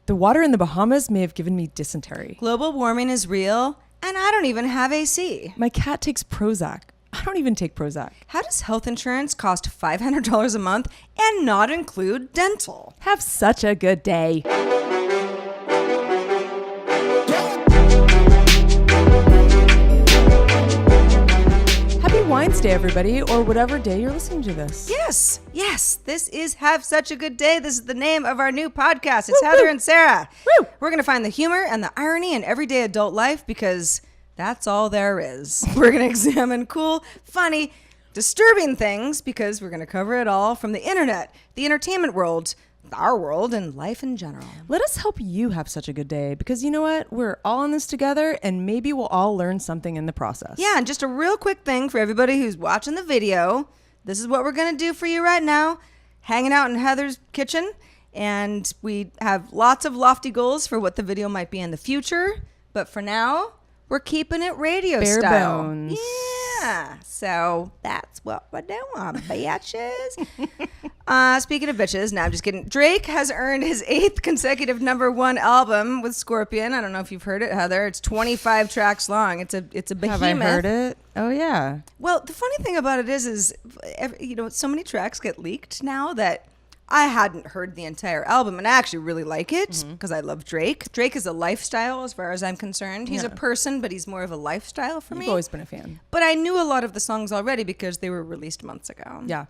The water in the Bahamas may have given me dysentery. Global warming is real, and I don't even have AC. My cat takes Prozac. I don't even take Prozac. How does health insurance cost $500 a month and not include dental? Have such a good day. Happy Wines Day, everybody, or whatever day you're listening to this. Yes, this is Have Such a Good Day. This is the name of our new podcast. It's Heather and Sarah. Woo! We're going to find the humor and the irony in everyday adult life because that's all there is. We're going to examine cool, funny, disturbing things because we're going to cover it all from the internet, the entertainment world, our world, and life in general. Let us help you have such a good day because you know what? We're all in this together and maybe we'll all learn something in the process. Yeah, and just a real quick thing for everybody who's watching the video. This is what we're going to do for you right now. Hanging out in Heather's kitchen. And we have lots of lofty goals for what the video might be in the future. But for now, we're keeping it radio Bare style. bones. Yeah. So that's what we're doing, bitches. Speaking of bitches, no, I'm just kidding. Drake has earned his 8th consecutive #1 album with Scorpion. I don't know if you've heard it, Heather. It's 25 tracks long. It's a behemoth. Have I heard it? Oh, yeah. Well, the funny thing about it is so many tracks get leaked now that I hadn't heard the entire album, and I actually really like it because I love Drake. Drake is a lifestyle as far as I'm concerned. He's a person, but he's more of a lifestyle for me. You've always been a fan. But I knew a lot of the songs already because they were released months ago. Yeah.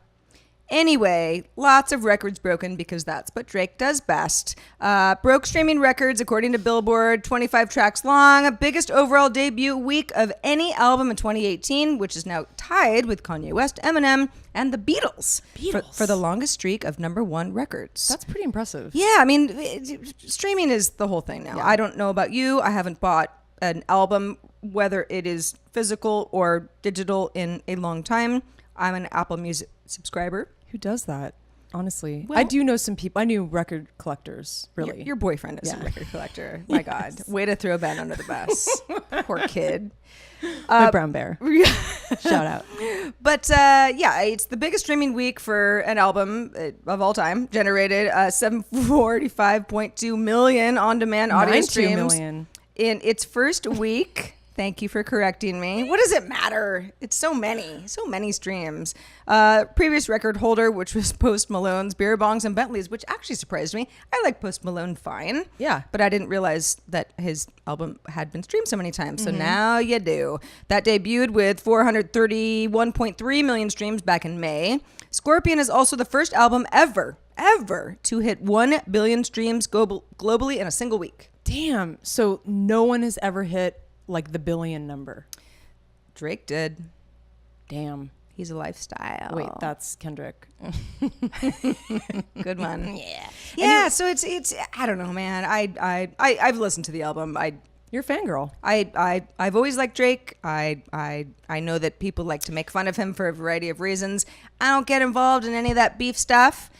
Anyway, lots of records broken because that's what Drake does best. Broke streaming records according to Billboard, 25 tracks long, biggest overall debut week of any album in 2018, which is now tied with Kanye West, Eminem, and the Beatles. For the longest streak of #1 records. That's pretty impressive. Yeah, I mean, streaming is the whole thing now. Yeah. I don't know about you. I haven't bought an album, whether it is physical or digital, in a long time. I'm an Apple Music subscriber. Who does that? Honestly, well, I do know some people. I knew record collectors. Really, your boyfriend is a record collector. My God, way to throw Ben under the bus. Poor kid. My brown bear. Shout out. But yeah, it's the biggest streaming week for an album of all time. Generated 745.2 million on-demand audio streams million. In its first week. Thank you for correcting me. What does it matter? It's so many streams. Previous record holder, which was Post Malone's Beer Bongs and Bentleys, which actually surprised me. I like Post Malone fine. Yeah. But I didn't realize that his album had been streamed so many times. So now you do. That debuted with 431.3 million streams back in May. Scorpion is also the first album ever to hit 1 billion streams globally in a single week. Damn. So no one has ever hit like the billion number. Drake did. Damn. He's a lifestyle. Wait, that's Kendrick. Good one. Yeah. So it's I don't know, man. I've listened to the album. You're a fangirl. I've always liked Drake. I know that people like to make fun of him for a variety of reasons. I don't get involved in any of that beef stuff.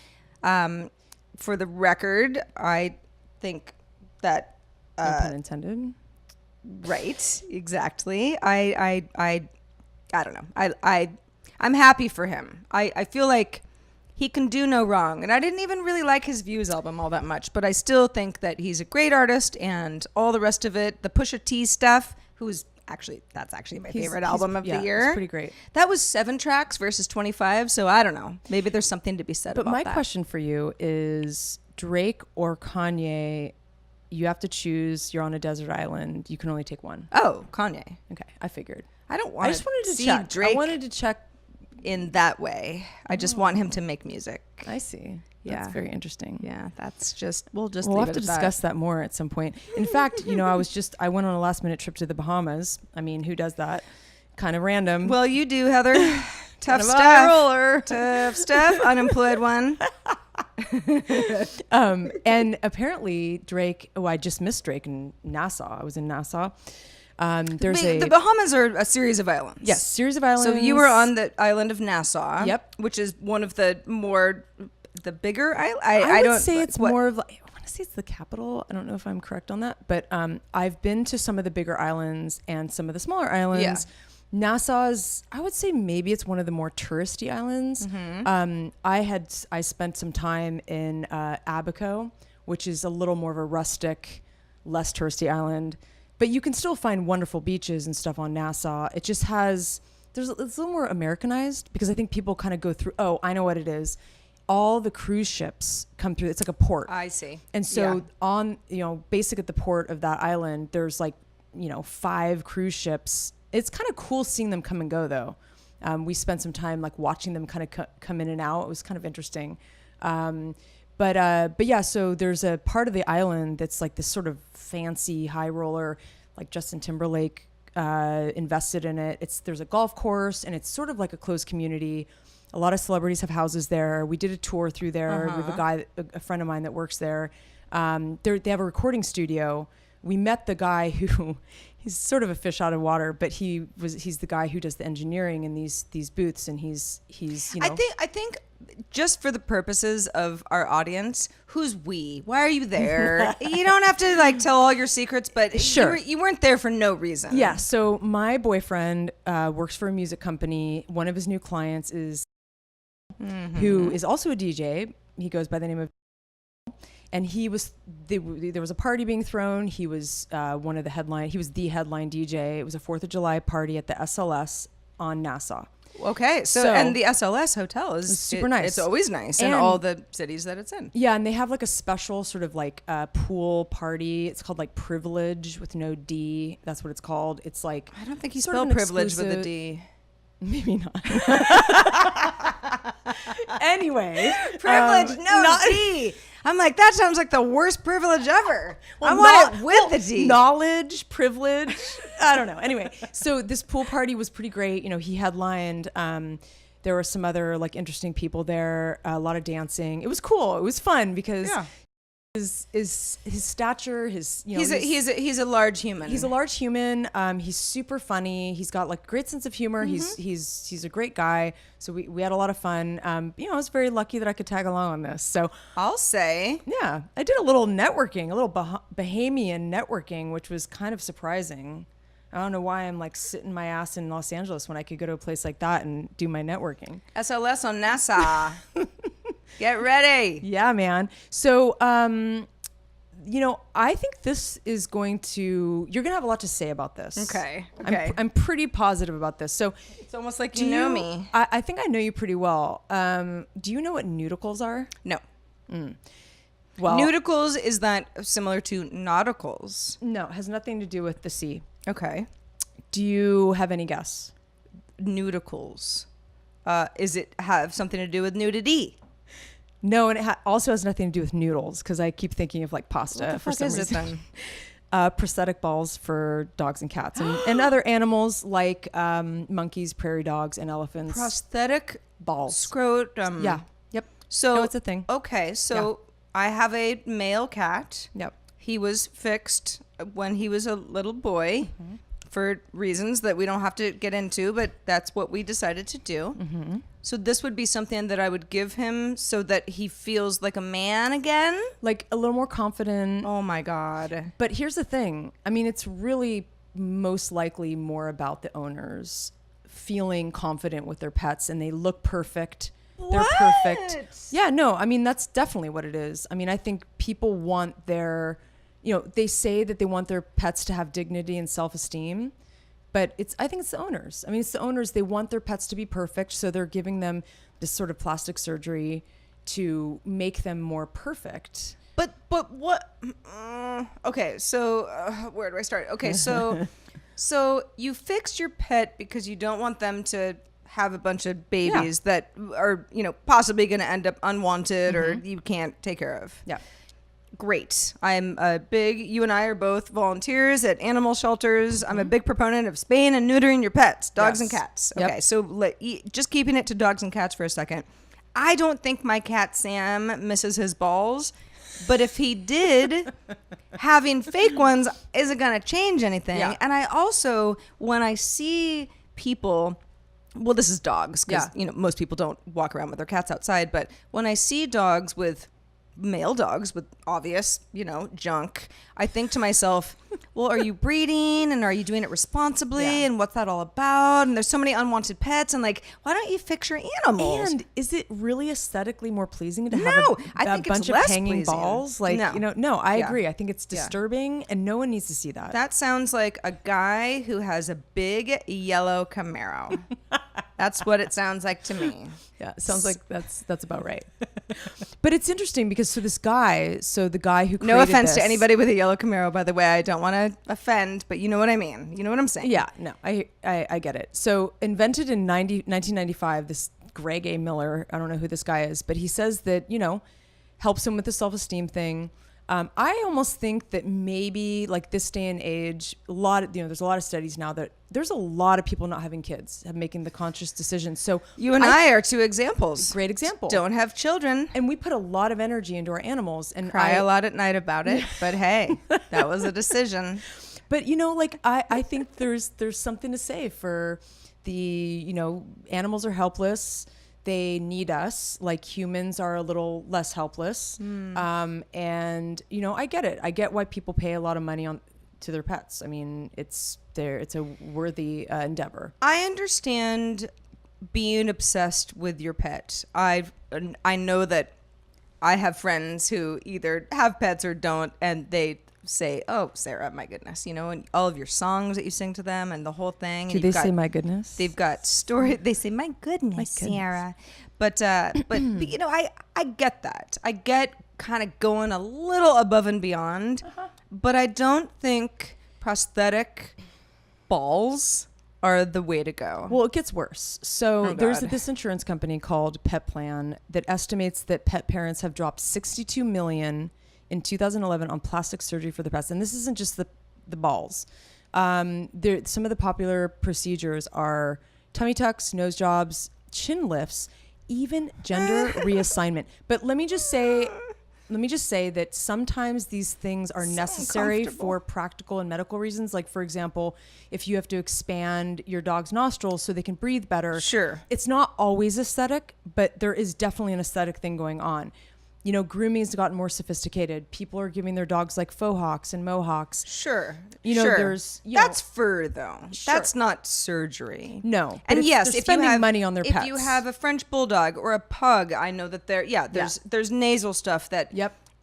For the record, I think that No pun intended. Right, exactly. I don't know. I'm happy for him. I feel like he can do no wrong. And I didn't even really like his Views album all that much, but I still think that he's a great artist and all the rest of it. The Pusha T stuff, that's actually my favorite album of the year. It's pretty great. That was 7 tracks versus 25, so I don't know. Maybe there's something to be said about that. But my question for you is Drake or Kanye. You have to choose. You're on a desert island. You can only take one. Oh, Kanye. Okay, I figured. I just wanted to see check. Drake. I wanted to check in that way. I just want him to make music. I see. Yeah. That's very interesting. Yeah, we'll have to discuss that more at some point. In fact, I went on a last minute trip to the Bahamas. I mean, who does that? Kind of random. Well, you do, Heather. Tough kind of stuff. Roller. Tough stuff. Unemployed one. And apparently Drake, I just missed Drake in Nassau. I was in Nassau. The Bahamas are a series of islands. Yes, series of islands. So you were on the island of Nassau. Yep. Which is one of the bigger islands. I would say it's more of like, I want to say it's the capital. I don't know if I'm correct on that, but I've been to some of the bigger islands and some of the smaller islands. Yeah. Nassau is, I would say maybe it's one of the more touristy islands. I spent some time in Abaco, which is a little more of a rustic, less touristy island. But you can still find wonderful beaches and stuff on Nassau. It just has, it's a little more Americanized because I think people kind of go through, oh, I know what it is. All the cruise ships come through. It's like a port. I see. And so on, basic at the port of that island, there's like, 5 cruise ships. It's kind of cool seeing them come and go though. We spent some time like watching them kind of come in and out. It was kind of interesting. But yeah, so there's a part of the island that's like this sort of fancy high roller, like Justin Timberlake invested in it. There's a golf course and it's sort of like a closed community. A lot of celebrities have houses there. We did a tour through there with a friend of mine that works there. They have a recording studio. We met the guy who he's sort of a fish out of water, but he's the guy who does the engineering in these booths, and he's I think just for the purposes of our audience, who's we? Why are you there? You don't have to like tell all your secrets, but sure, you weren't there for no reason. Yeah. So my boyfriend works for a music company. One of his new clients is who is also a DJ. He goes by the name of. And there was a party being thrown. He was he was the headline DJ. It was a 4th of July party at the SLS on Nassau. Okay. So and the SLS hotel is super nice. It's always nice in all the cities that it's in. Yeah. And they have like a special sort of like pool party. It's called like Privilege with no D. That's what it's called. It's like, I don't think you spell privilege with a D. Maybe not. Anyway. Privilege, no D. I'm like, that sounds like the worst privilege ever. I want it with the D. Knowledge, privilege. I don't know. Anyway, so this pool party was pretty great. He headlined. There were some other like interesting people there. A lot of dancing. It was cool. It was fun because his stature, he's a large human. He's a large human. He's super funny. He's got like great sense of humor. He's a great guy. So we had a lot of fun. I was very lucky that I could tag along on this. So I'll say, yeah, I did a little networking, a little Bahamian networking, which was kind of surprising. I don't know why I'm like sitting my ass in Los Angeles when I could go to a place like that and do my networking. SLS on Nassau. Get ready. Yeah, man. So, I think this is you're going to have a lot to say about this. Okay. I'm pretty positive about this. So it's almost like you know me. I think I know you pretty well. Do you know what nudicles are? No. Well, nudicles, is that similar to nauticals? No, it has nothing to do with the sea. Okay. Do you have any guess? Nudicles. Is it have something to do with nudity? No, and it also has nothing to do with noodles because I keep thinking of like pasta for some reason. Prosthetic balls for dogs and cats and other animals like monkeys, prairie dogs, and elephants. Prosthetic balls. Scrotum. Yeah. Yep. So it's a thing. Okay. So I have a male cat. Yep. He was fixed when he was a little boy for reasons that we don't have to get into, but that's what we decided to do. Mm-hmm. So this would be something that I would give him so that he feels like a man again. Like a little more confident. Oh my God. But here's the thing. I mean, it's really most likely more about the owners feeling confident with their pets and they look perfect. What? They're perfect. Yeah, no, I mean, that's definitely what it is. I mean, I think people want their, they say that they want their pets to have dignity and self-esteem. But I think it's the owners. I mean, it's the owners. They want their pets to be perfect. So they're giving them this sort of plastic surgery to make them more perfect. But what? Okay, so where do I start? Okay, so you fixed your pet because you don't want them to have a bunch of babies that are, possibly going to end up unwanted or you can't take care of. Yeah. Great. You and I are both volunteers at animal shelters. I'm a big proponent of spaying and neutering your pets, dogs and cats. Okay, so just keeping it to dogs and cats for a second. I don't think my cat Sam misses his balls, but if he did, having fake ones isn't going to change anything. Yeah. And I also, when I see people, well, this is dogs because, most people don't walk around with their cats outside, but when I see male dogs with obvious, junk, I think to myself, well, are you breeding and are you doing it responsibly Yeah. and what's that all about? And there's so many unwanted pets and like, why don't you fix your animals? And is it really aesthetically more pleasing to No, have I a think it's bunch of less hanging pleasing. balls? Like, No. no, I Yeah. agree. I think it's Yeah. disturbing and no one needs to see that. That sounds like a guy who has a big yellow Camaro. That's what it sounds like to me. Yeah, it sounds like that's about right. But it's interesting because the guy who created No offense this, to anybody with a yellow Camaro, by the way. I don't want to offend, but you know what I mean. You know what I'm saying? Yeah, no, I get it. So invented in 1995, this Greg A. Miller, I don't know who this guy is, but he says that, helps him with the self-esteem thing. I almost think that maybe like this day and age, there's a lot of studies now that there's a lot of people not having kids, making the conscious decision. So You and I are two examples. great example. Don't have children. And we put a lot of energy into our animals and Cry a lot at night about it. But hey, that was a decision. But I think there's something to say for the animals are helpless. They need us, like humans are a little less helpless. And I get it. I get why people pay a lot of money to their pets. I mean, it's a worthy endeavor. I understand being obsessed with your pet. I know that I have friends who either have pets or don't, and they say, "Oh, Sarah, my goodness," and all of your songs that you sing to them and the whole thing. Do they say "my goodness"? They've got story. They say, "My goodness, Sarah," but I get that. I get kind of going a little above and beyond, but I don't think prosthetic balls are the way to go. Well, it gets worse. So there's God. this insurance company called Pet Plan that estimates that pet parents have dropped $62 million in 2011 on plastic surgery for their pets. And this isn't just the balls. Some of the popular procedures are tummy tucks, nose jobs, chin lifts, even gender reassignment. But let me just say that sometimes these things are necessary for practical and medical reasons. Like, for example, if you have to expand your dog's nostrils so they can breathe better. Sure. It's not always aesthetic, but there is definitely an aesthetic thing going on. Grooming has gotten more sophisticated. People are giving their dogs like faux hawks and mohawks. Sure. There's that's fur though. Sure. That's not surgery. No. And but yes, they're if spending you have money on their pets. If you have a French bulldog or a pug, I know that there's nasal stuff that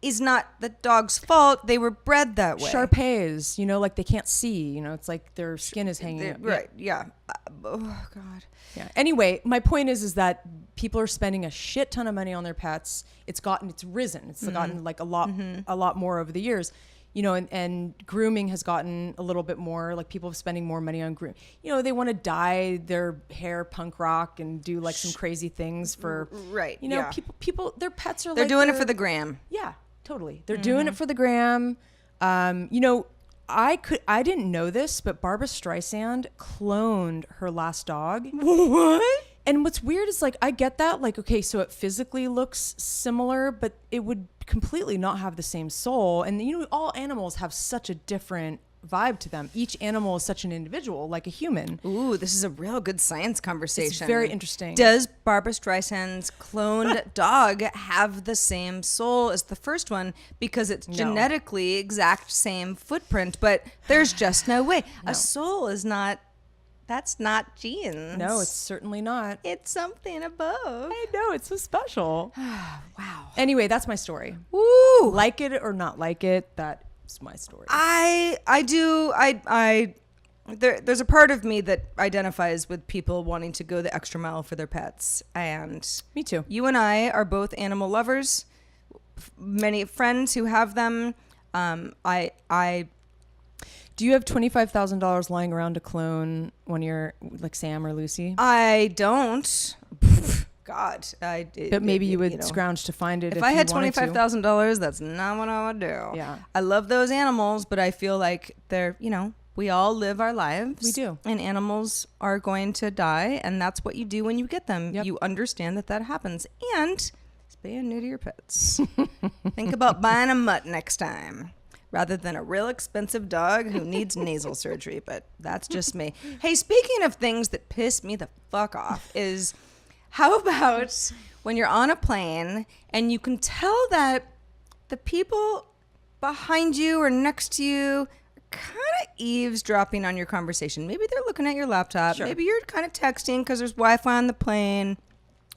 is not the dog's fault. They were bred that way. Shar-Peis, like they can't see. It's like their skin is hanging out. Right. Yeah. Oh God. Yeah. Anyway, my point is that people are spending a shit ton of money on their pets. It's risen. It's gotten like a lot more over the years. And grooming has gotten a little bit more, like people are spending more money on groom. They want to dye their hair punk rock and do like some crazy things for, people, their pets are They're doing it for the gram. Yeah, totally. They're doing it for the gram. I didn't know this, but Barbra Streisand cloned her last dog. What? And what's weird is like, I get that. Like, okay, so it physically looks similar, but it would completely not have the same soul. And all animals have such a different vibe to them. Each animal is such an individual, like a human. Ooh, this is a real good science conversation. It's very interesting. Does Barbra Streisand's cloned dog have the same soul as the first one? Because it's genetically exact same footprint, but there's just no way. No. A soul is not, that's not genes. No, it's certainly not. It's something above. I know, it's so special. Wow. Anyway, that's my story. Woo! Like it or not like it, that's my story. There's a part of me that identifies with people wanting to go the extra mile for their pets, and Me too. you and I are both animal lovers. Many friends who have them. Do you have $25,000 lying around to clone one of your, like Sam or Lucy? I don't. God, But maybe you would scrounge to find it if I had you wanted to. $25,000. That's not what I would do. Yeah. I love those animals, but I feel like they're, we all live our lives. We do. And animals are going to die, and that's what you do when you get them. Yep. You understand that happens. And stay new to your pets. Think about buying a mutt next time, rather than a real expensive dog who needs nasal surgery. But that's just me. Hey, speaking of things that piss me the fuck off is, how about when you're on a plane and you can tell that the people behind you or next to you are kind of eavesdropping on your conversation. Maybe they're looking at your laptop. Sure. Maybe you're kind of texting because there's Wi-Fi on the plane.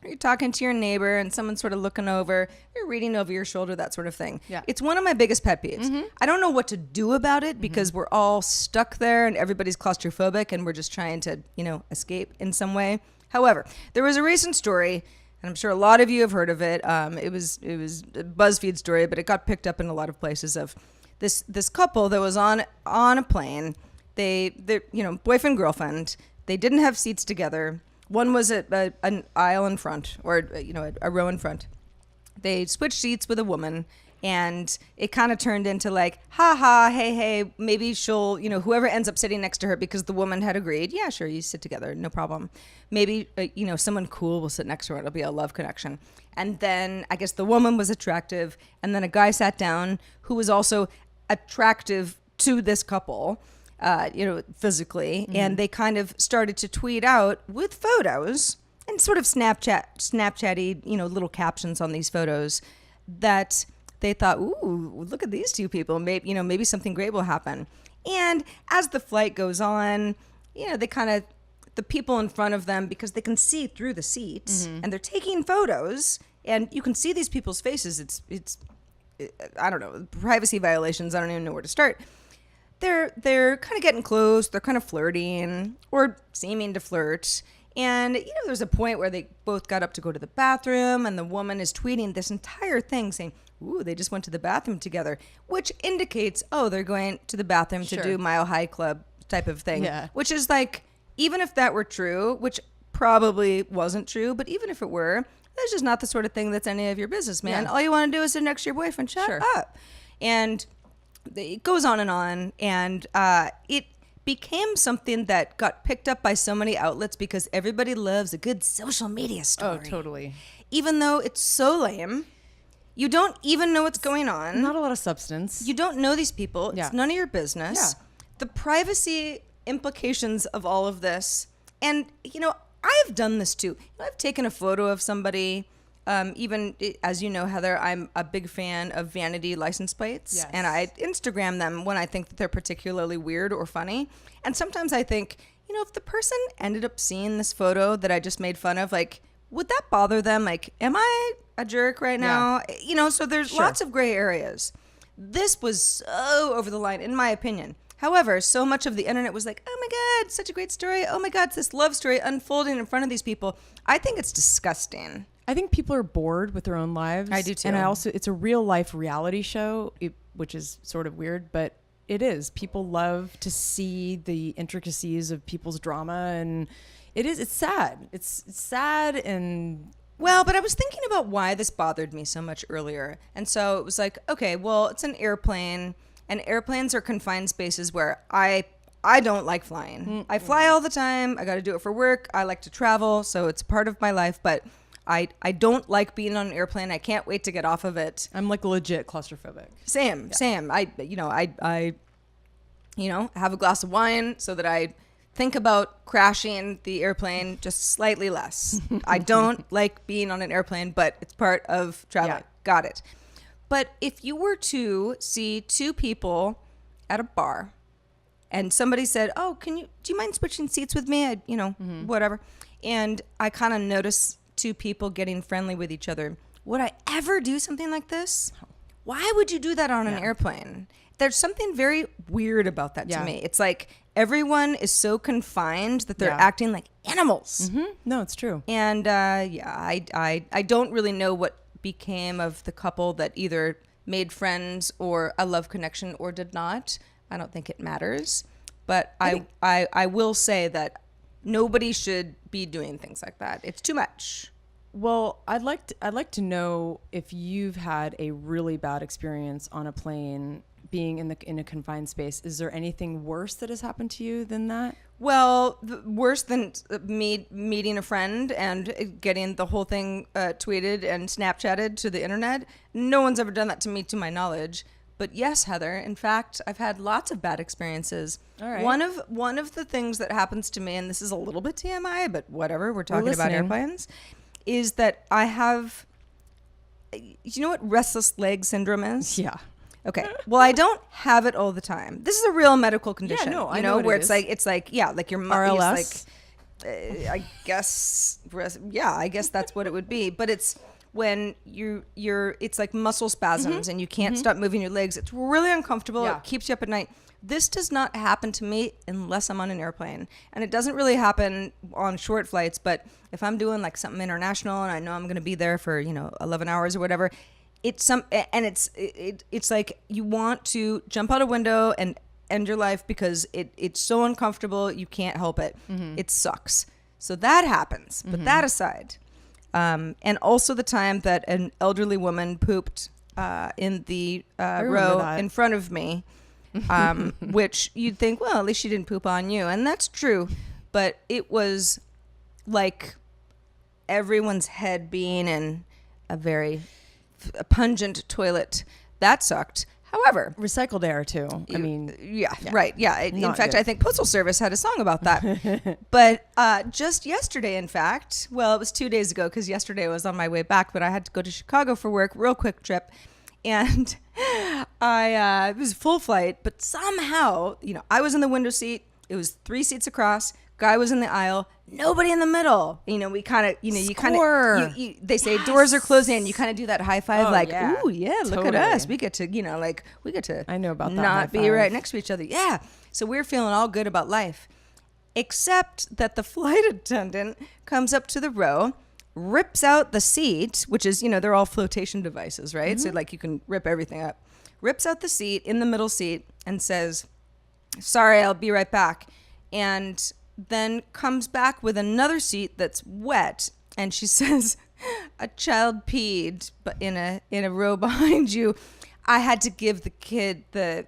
You're talking to your neighbor and someone's sort of looking over. You're reading over your shoulder, that sort of thing. Yeah. It's one of my biggest pet peeves. I don't know what to do about it because we're all stuck there and everybody's claustrophobic and we're just trying to, escape in some way. However, there was a recent story, and I'm sure a lot of you have heard of it. It was a BuzzFeed story, but it got picked up in a lot of places of this couple that was on a plane. They're boyfriend, girlfriend. They didn't have seats together. One was an aisle in front, or a row in front. They switched seats with a woman, and it kind of turned into like, ha ha, hey, maybe she'll, whoever ends up sitting next to her, because the woman had agreed, yeah, sure, you sit together, no problem. Maybe, someone cool will sit next to her. It'll be a love connection. And then I guess the woman was attractive, and then a guy sat down who was also attractive to this couple, physically, and they kind of started to tweet out with photos and sort of Snapchatty, little captions on these photos that they thought, ooh, look at these two people. Maybe something great will happen. And as the flight goes on, the people in front of them, because they can see through the seats, and they're taking photos, and you can see these people's faces. It's I don't know, privacy violations. I don't even know where to start. They're kind of getting close. They're kind of flirting or seeming to flirt. And, there's a point where they both got up to go to the bathroom, and the woman is tweeting this entire thing saying, ooh, they just went to the bathroom together, which indicates, oh, they're going to the bathroom to do Mile High Club type of thing. Yeah. Which is like, even if that were true, which probably wasn't true, but even if it were, that's just not the sort of thing that's any of your business, man. Yeah. All you want to do is sit next to your boyfriend. Shut up. And it goes on, and it became something that got picked up by so many outlets because everybody loves a good social media story. Oh, totally. Even though it's so lame, you don't even know what's going on. Not a lot of substance. You don't know these people. Yeah. It's none of your business. Yeah. The privacy implications of all of this. And, I've done this too. I've taken a photo of somebody. Even as you know, Heather, I'm a big fan of vanity license plates. Yes. And I Instagram them when I think that they're particularly weird or funny. And sometimes I think, if the person ended up seeing this photo that I just made fun of, like, would that bother them? Like, am I a jerk right now? So there's lots of gray areas. This was so over the line, in my opinion. However, so much of the internet was like, oh my God, such a great story. Oh my God, it's this love story unfolding in front of these people. I think it's disgusting. I think people are bored with their own lives. I do too. And it's a real life reality show, which is sort of weird, but it is. People love to see the intricacies of people's drama, and it's sad. It's sad. And well, but I was thinking about why this bothered me so much earlier. And so it was like, okay, well, it's an airplane, and airplanes are confined spaces where I don't like flying. I fly all the time. I got to do it for work. I like to travel, so it's part of my life, but I don't like being on an airplane. I can't wait to get off of it. I'm like legit claustrophobic. Same. I have a glass of wine so that I think about crashing the airplane just slightly less. I don't like being on an airplane, but it's part of traveling. Yeah. Got it. But if you were to see two people at a bar and somebody said, oh, do you mind switching seats with me? Whatever. And I kind of notice two people getting friendly with each other. Would I ever do something like this? Why would you do that on an airplane? There's something very weird about that to me. It's like everyone is so confined that they're acting like animals. Mm-hmm. No, it's true. And I don't really know what became of the couple that either made friends or a love connection or did not. I don't think it matters. But I will say that nobody should be doing things like that. It's too much. Well, I'd like to know if you've had a really bad experience on a plane being in a confined space. Is there anything worse that has happened to you than that? Well, worse than me meeting a friend and getting the whole thing tweeted and Snapchatted to the internet. No one's ever done that to me, to my knowledge. But yes, Heather, in fact, I've had lots of bad experiences. All right. One of the things that happens to me, and this is a little bit TMI, but whatever, we're talking about airplanes, is that I have, you know what restless leg syndrome is? Yeah. Okay. Well, I don't have it all the time. This is a real medical condition. no, I you know know what where it it's like yeah, like your RLS? it's like I guess I guess that's what it would be. But it's when you're it's like muscle spasms and you can't stop moving your legs. It's really uncomfortable. Yeah. It keeps you up at night. This does not happen to me unless I'm on an airplane. And it doesn't really happen on short flights, but if I'm doing like something international and I know I'm going to be there for, 11 hours or whatever, it's like you want to jump out a window and end your life because it's so uncomfortable. You can't help it. It sucks. So that happens. But that aside, and also the time that an elderly woman pooped in the row that. in front of me, which you'd think, well, at least she didn't poop on you. And that's true. But it was like everyone's head being in a very pungent toilet. That sucked. However, Recycled air too. I mean, yeah, right. Yeah. In Not fact, good. I think Postal Service had a song about that. But just yesterday, in fact, well, it was 2 days ago because yesterday I was on my way back, but I had to go to Chicago for work, real quick trip. And it was a full flight, but somehow, I was in the window seat. It was 3 seats across. Guy was in the aisle. Nobody in the middle. We kind of, Score. they say doors are closing. And you kind of do that high five, Oh, like, yeah. ooh, yeah, look Totally. at us. We get to, we get to. I know about that not high be five. right next to each other. Yeah. So we're feeling all good about life, except that the flight attendant comes up to the row, rips out the seat, which is, they're all flotation devices, right? So like you can rip everything up. Rips out the seat in the middle seat and says, "Sorry, I'll be right back." And then comes back with another seat that's wet, and she says, "A child peed, but in a row behind you. I had to give the kid the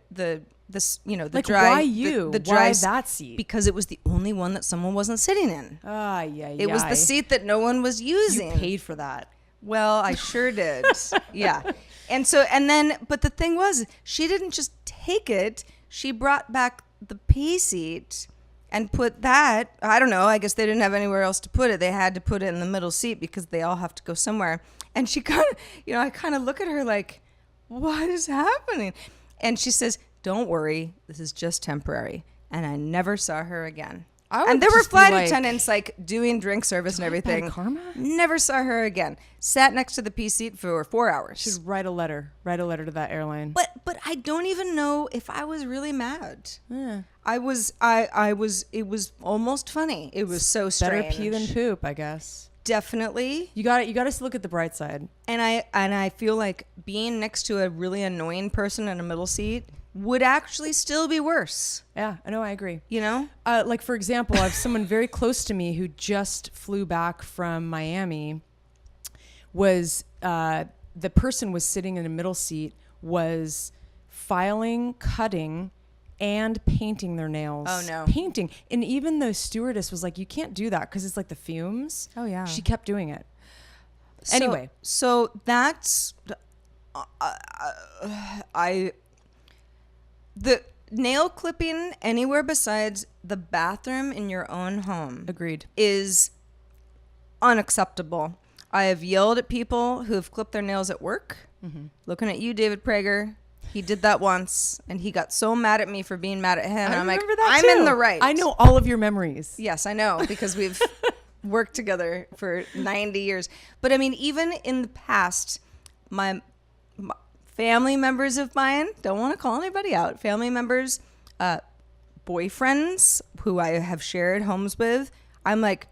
like, dry why you? the Why dry that seat? because it was the only one that someone wasn't sitting in. It was the seat that no one was using. You paid for that. Well, I sure did. Yeah. But the thing was, she didn't just take it. She brought back the pee seat and put that, I don't know, I guess they didn't have anywhere else to put it. They had to put it in the middle seat because they all have to go somewhere. And she kind of, I kind of look at her like, what is happening? And she says, "Don't worry, this is just temporary." And I never saw her again. And there were just be flight like, attendants like doing drink service and everything. bad karma? Never saw her again. Sat next to the P seat for 4 hours. Should write a letter. Write a letter to that airline. But I don't even know if I was really mad. Yeah. I was it was almost funny. It was so strange. Better pee than poop, I guess. Definitely. You got to look at the bright side. And I feel like being next to a really annoying person in a middle seat would actually still be worse. Yeah, I know. I agree. Like, For example, I have someone very close to me who just flew back from Miami. Was the person was sitting in a middle seat, was filing, cutting, and painting their nails. Oh, no. Painting. And even the stewardess was like, "You can't do that because it's like the fumes." Oh, yeah. She kept doing it. Anyway. So that's the nail clipping anywhere besides the bathroom in your own home Agreed. is unacceptable. I have yelled at people who have clipped their nails at work. Looking at you, David Prager. He did that once, and he got so mad at me for being mad at him. And I'm like, I'm in the right. I know all of your memories. Yes, I know, because we've worked together for 90 years. But I mean, even in the past, my family members of mine, don't want to call anybody out, family members, boyfriends who I have shared homes with, I'm like,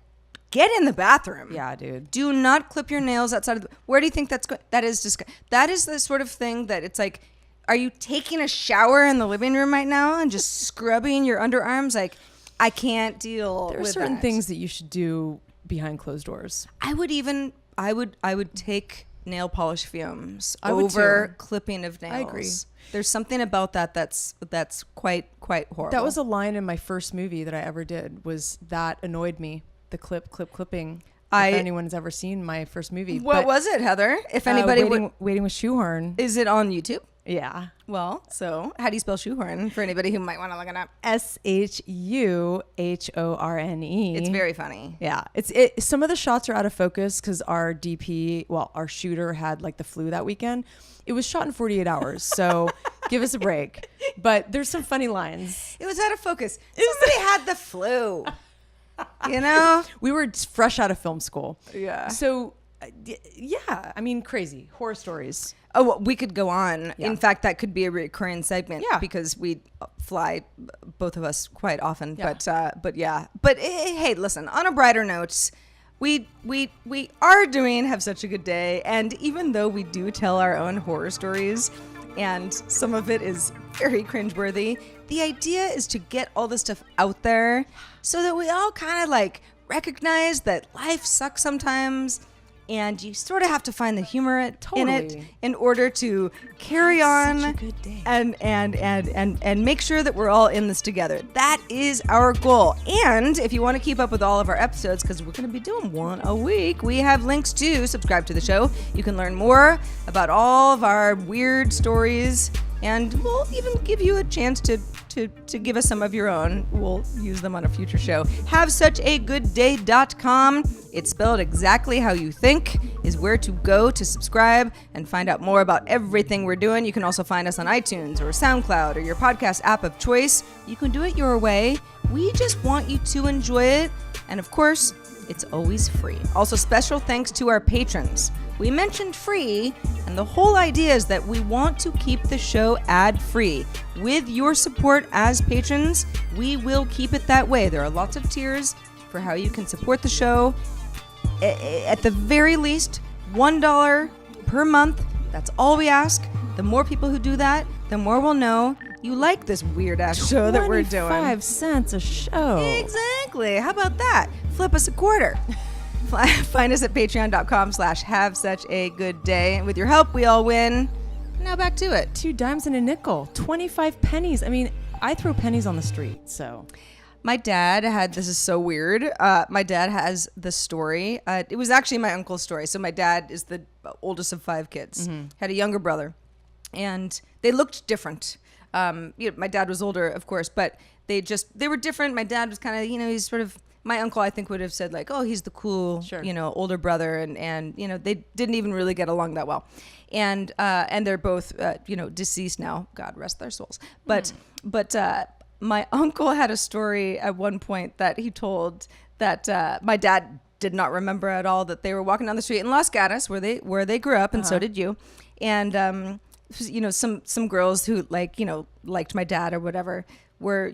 get in the bathroom. Yeah, dude. Do not clip your nails outside of the... Where do you think that's going? That is that is the sort of thing that it's like, are you taking a shower in the living room right now and just scrubbing your underarms? Like, I can't deal with that. There are certain things that you should do behind closed doors. I would take nail polish fumes I would over too. clipping of nails. I agree. There's something about that's quite horrible. That was a line in my first movie that I ever did. Was that annoyed me? The clipping. If anyone's ever seen my first movie. What was it, Heather? If anybody waiting with Shoehorn. is it on YouTube? Yeah. Well, so how do you spell shoehorn for anybody who might want to look it up? SHUHORNE. It's very funny. Yeah. Some of the shots are out of focus because our DP, our shooter had like the flu that weekend. It was shot in 48 hours. So Give us a break. But there's some funny lines. It was out of focus. Somebody had the flu. You know? We were fresh out of film school. Yeah. So, yeah, I mean, crazy horror stories. Oh, well, we could go on. Yeah. In fact, that could be a recurring segment. Yeah. Because we fly, both of us, quite often. Yeah. But yeah. But hey, listen. On a brighter note, we are doing Have Such a Good Day, and even though we do tell our own horror stories, and some of it is very cringeworthy, the idea is to get all this stuff out there so that we all kind of like recognize that life sucks sometimes. And you sort of have to find the humor in it Totally. in order to carry on Such a good day. and make sure that we're all in this together. That is our goal. And if you want to keep up with all of our episodes, because we're going to be doing one a week, we have links to subscribe to the show. You can learn more about all of our weird stories, and we'll even give you a chance to give us some of your own. We'll use them on a future show. HaveSuchAGoodDay.com. It's spelled exactly how you think, is where to go to subscribe and find out more about everything we're doing. You can also find us on iTunes or SoundCloud or your podcast app of choice. You can do it your way. We just want you to enjoy it. And of course, it's always free. Also, special thanks to our patrons. We mentioned free, and the whole idea is that we want to keep the show ad-free. With your support as patrons, we will keep it that way. There are lots of tiers for how you can support the show. At the very least, $1 per month. That's all we ask. The more people who do that, the more we'll know you like this weird-ass show that we're doing. 25 cents a show. Exactly. How about that? Flip us a quarter. Find us at patreon.com/havesuchagooddday. With your help, we all win. Now back to it. 2 dimes and a nickel. 25 pennies. I mean, I throw pennies on the street, so. My dad had, this is so weird. My dad has the story. It was actually my uncle's story. So my dad is the oldest of 5 kids, had a younger brother, and they looked different. My dad was older, of course, but they were different. My dad was kind of, he's sort of, my uncle, I think, would have said like, oh, he's the cool, Sure. Older brother. And they didn't even really get along that well. And they're both, deceased now. God rest their souls. But my uncle had a story at one point that he told that my dad did not remember at all, that they were walking down the street in Los Gatos where they grew up. And so did you. And, some girls who liked my dad or whatever were,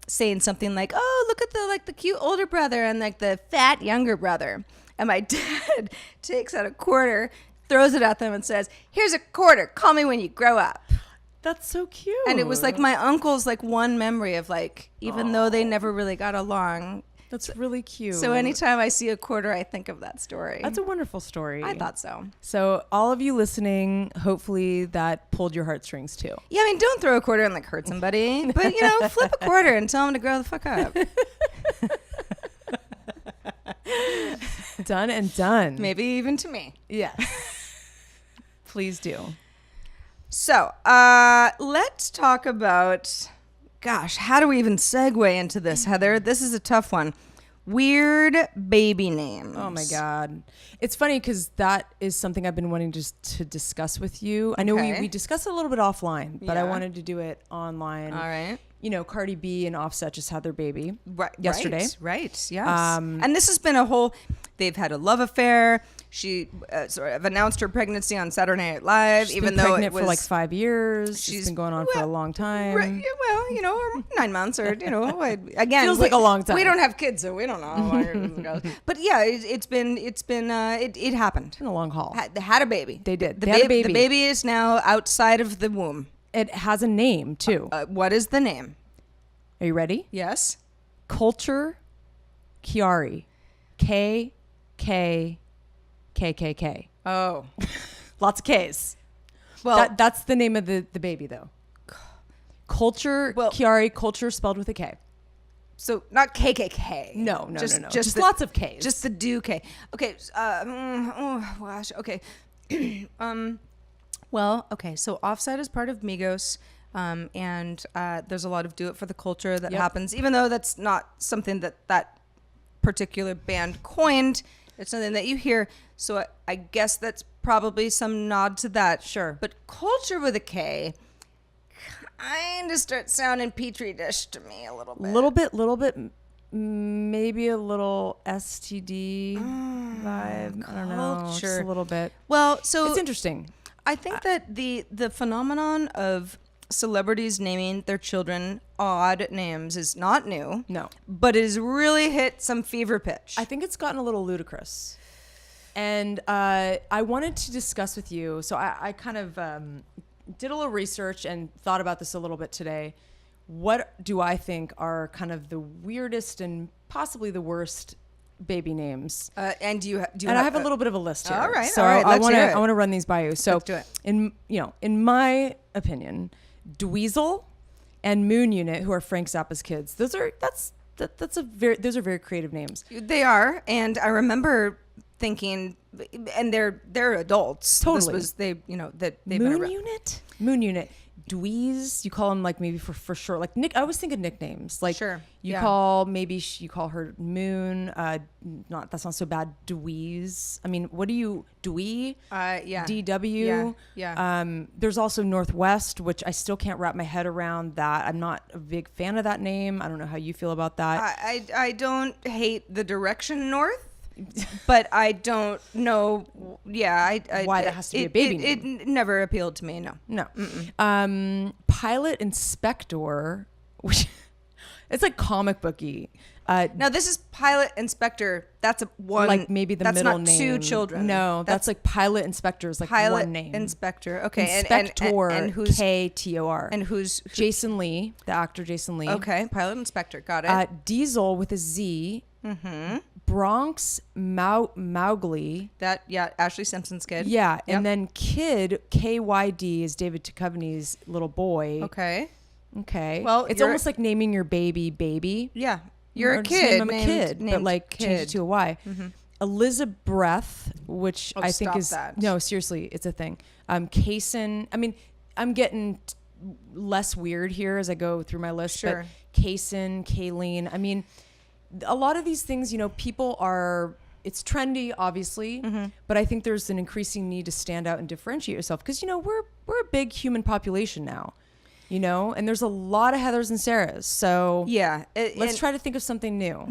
saying something like, oh, look at the cute older brother and like the fat younger brother. And my dad takes out a quarter, throws it at them and says, here's a quarter. Call me when you grow up. That's so cute. And it was like my uncle's like one memory of like, even though they never really got along. That's really cute. So anytime I see a quarter, I think of that story. That's a wonderful story. I thought so. So all of you listening, hopefully that pulled your heartstrings too. Yeah, I mean, don't throw a quarter and like hurt somebody, but flip a quarter and tell them to grow the fuck up. Done and done. Maybe even to me. Yeah. Please do. So let's talk about, gosh, how do we even segue into this, Heather? This is a tough one. Weird baby names. Oh my God. It's funny because that is something I've been wanting to discuss with you. I know we discussed it a little bit offline, but I wanted to do it online. All right. Cardi B and Offset just had their baby yesterday. Right. Yes. And this has been they've had a love affair. She sort of announced her pregnancy on Saturday Night Live, She's even been though pregnant it was for like 5 years. She's been going on for a long time. Right, well, or 9 months, or again, feels like a long time. We don't have kids, so we don't know how long it goes. But yeah, it happened. It's been a long haul. They had a baby. They did. They had a baby. The baby is now outside of the womb. It has a name too. What is the name? Are you ready? Yes. Culture Chiari. KKKKK. Oh. Lots of K's. Well, that's the name of the baby though. Culture Chiari, culture spelled with a K. So not KKK. No. Just lots of K's. Just the do K. Okay. Oh gosh. Okay. Okay. So Offset is part of Migos. And there's a lot of do it for the culture that happens, even though that's not something that particular band coined. It's something that you hear. So I guess that's probably some nod to that. Sure. But culture with a K kind of start sounding petri dish to me a little bit. Little bit, maybe a little STD vibe. I don't know, just Culture. a little bit. Well, so It's interesting. I think that the phenomenon of celebrities naming their children odd names is not new. No. But it has really hit some fever pitch. I think it's gotten a little ludicrous. And I wanted to discuss with you. So I kind of did a little research and thought about this a little bit today. What do I think are kind of the weirdest and possibly the worst baby names? And do you I have a little bit of a list here. All right, So all right, I let's hear it. want to run these by you. So Let's do it. in my opinion, Dweezil and Moon Unit, who are Frank Zappa's kids, those are very creative names. They are, and I remember thinking, and they're adults. Totally. This was that they've been around. Moon Unit. Dweez, you call them like maybe for short, like Nick. I always think of nicknames. Like Sure, you yeah. you call her Moon. That's not so bad. Dweez. I mean, what do you Dwee? Yeah. DW. Yeah. There's also Northwest, which I still can't wrap my head around. That I'm not a big fan of that name. I don't know how you feel about that. I don't hate the direction north, but I don't know. Yeah, Why that has to be a baby It never appealed to me. No. Pilot Inspector, which it's like comic booky. Now this is Pilot Inspector. That's one. Like maybe the that's middle not name. two children. No, that's like Pilot Inspector is like Pilot one name. Inspector. Okay. Inspector. And who's KTOR. and who's Jason Lee, the actor Jason Lee. okay? Pilot Inspector. Got it. Diesel with a Z. Bronx Mowgli. That Ashley Simpson's kid. Yeah, and Yep. then Kid KYD is David Duchovny's little boy. Okay. Okay. Well, it's you're- almost like naming your baby. Yeah. You're Or a just kid. name him a kid, but named like change it kid. to a Y. Elizabeth, which Oh, I think stop is that. no, seriously, it's a thing. Kaysen. I mean, I'm getting less weird here as I go through my list. Sure. But Kaysen, Kayleen. I mean, a lot of these things, people are. It's trendy, obviously, but I think there's an increasing need to stand out and differentiate yourself because we're a big human population now. And there's a lot of Heathers and Sarahs. So Yeah. let's try to think of something new.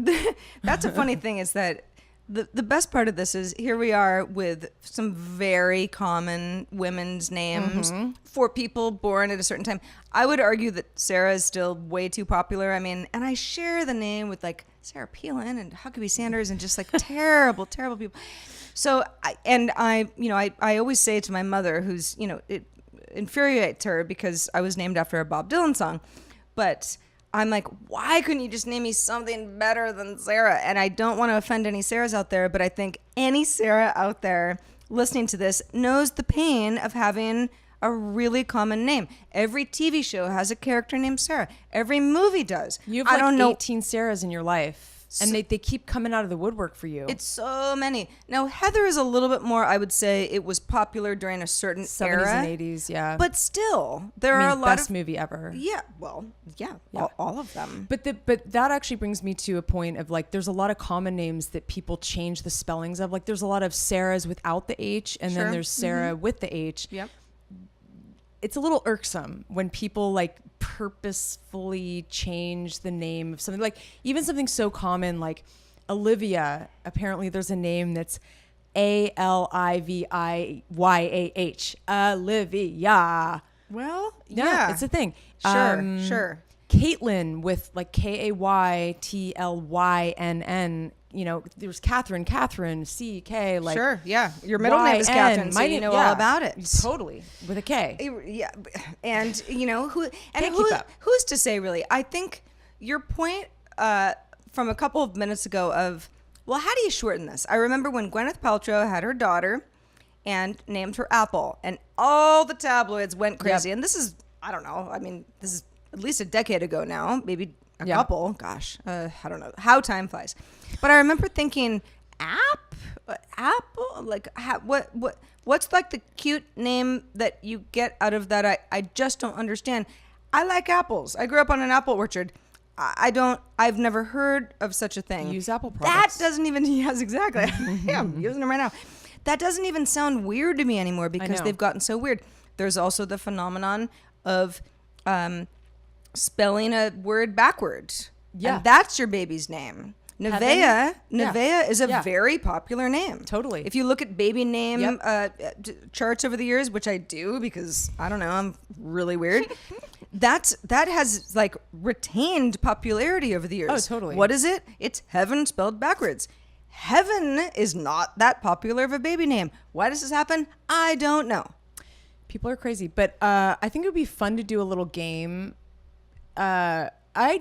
That's a funny thing is that the best part of this is here we are with some very common women's names for people born at a certain time. I would argue that Sarah is still way too popular. I mean, and I share the name with like Sarah Palin and Huckabee Sanders and just like terrible people. So I always say to my mother, who's it infuriates her because I was named after a Bob Dylan song, but I'm like, why couldn't you just name me something better than Sarah? And I don't want to offend any Sarahs out there, but I think any Sarah out there listening to this knows the pain of having a really common name. Every TV show has a character named Sarah. Every movie does. You have I like don't know. 18 Sarahs in your life, and they keep coming out of the woodwork for you. It's so many. Now, Heather is a little bit more, I would say it was popular during a certain 70s era. and 80s, yeah. But still, there I mean, are a lot best of... movie ever. Yeah, well, yeah. All of them. But that actually brings me to a point of like, there's a lot of common names that people change the spellings of. Like, there's a lot of Sarahs without the H, and Sure. then there's Sarah with the H. Yep. It's a little irksome when people like purposefully change the name of something. Like even something so common like Olivia. Apparently, there's a name that's AliviyaH. Olivia. Well, Yeah, it's a thing. Sure. Caitlyn with like Kaytlynn. There's Catherine, CK. Like Sure, yeah. Your middle name is Catherine, so you know all about it. Totally, with a K. Yeah, and who's keep up. who's to say really? I think your point from a couple of minutes ago of, well, how do you shorten this? I remember when Gwyneth Paltrow had her daughter and named her Apple, and all the tabloids went crazy. Yep. And this is, I don't know, I mean, this is at least a decade ago now, maybe a Yeah. couple. Gosh, I don't know how time flies. But I remember thinking, Apple? Like, what's like the cute name that you get out of that? I just don't understand. I like apples. I grew up on an apple orchard. I've never heard of such a thing. Use Apple That products. doesn't even, yes, exactly. Yeah, I'm using them right now. That doesn't even sound weird to me anymore because know. they've gotten so weird. There's also the phenomenon of spelling a word backwards. Yeah. And that's your baby's name. Nevaeh is a very popular name. Totally. If you look at baby name charts over the years, which I do because I don't know, I'm really weird. that has like retained popularity over the years. Oh, totally. What is it? It's Heaven spelled backwards. Heaven is not that popular of a baby name. Why does this happen? I don't know. People are crazy, but I think it would be fun to do a little game. I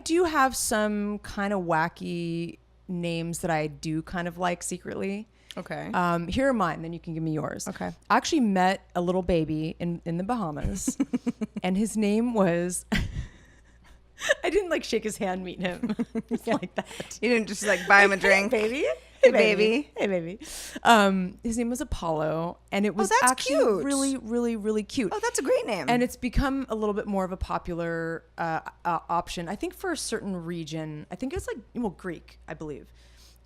do have some kind of wacky names that I do kind of like secretly. Okay. Here are mine, then you can give me yours. Okay. I actually met a little baby in the Bahamas, and his name was... I didn't like shake his hand, meet him. Like that. You didn't just like buy him a drink. Hey, baby. Hey, baby. Hey, baby. His name was Apollo, and it was that's actually cute. really, really, really cute. Oh, that's a great name. And it's become a little bit more of a popular option, I think, for a certain region. I think it's like, Greek, I believe.